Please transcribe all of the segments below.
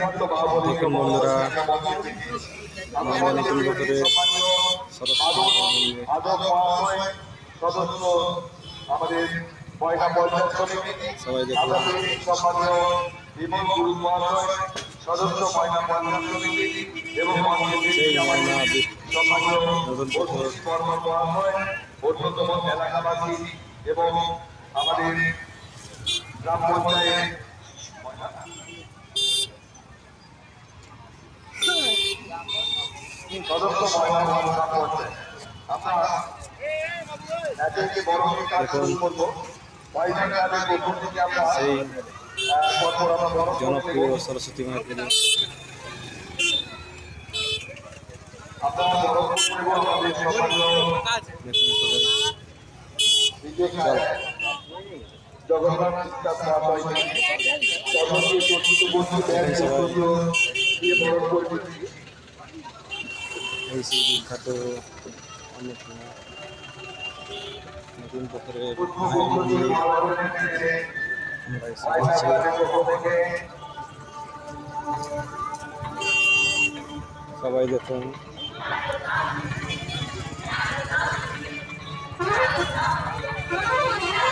দেখুন বন্ধুরা, নতুন বছরের সদস্য আমাদের ময়না পঞ্চায়েত সমিতি সবাই দেখুন বিমল গুরু মহাশয় সদস্য ময়না পঞ্চায়েত সমিতি এবং সেই ময়না সম্মানীয় নতুন বছর বর্মন মহাশয় অন্যতম এলাকাবাসী এবং আমাদের গ্রাম পঞ্চায়েত সদস্য ময়না পঞ্চায়েত আমরা একে বড় কাজ শুরু করবো। সেই জনপ্রিয় সরস্বতী মায়ের পুজো। এই সেই বিখ্যাত অন্নপূর্ণা নতুন বছরের মায়ের মন্দিরে আমরা এসে পৌঁছি। সবাই দেখুন,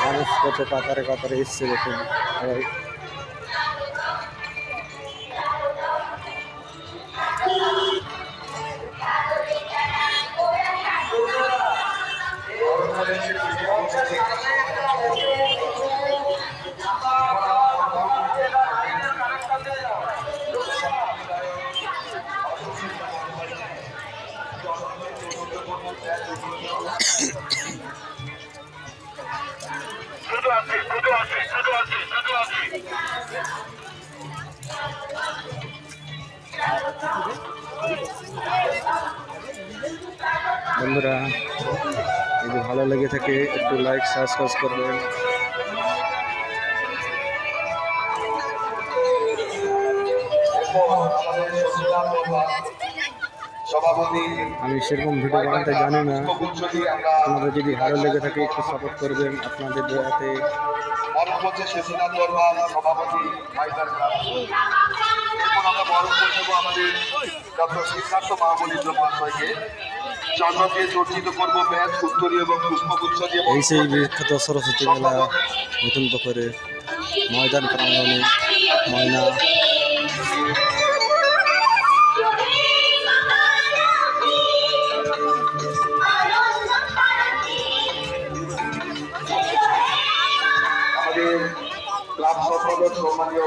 মানুষ কত কাতারে কাতারে এসছে দেখুন সবাই। বন্ধুরা, যদি ভালো লেগে থাকে একটু লাইক সাবস্ক্রাইব করবেন। আমি সেরকম ভিডিও বানাতে জানি না, আপনাদের যদি ভালো লেগে থাকে একটু সাপোর্ট করবেন আপনাদের দয়াতে। এই সেই বিখ্যাত সরস্বতী মেলা নতুন পুকুরে ময়দান প্রাঙ্গণে ময়না আমাদের ক্লাব সম্পাদক সম্মানীয়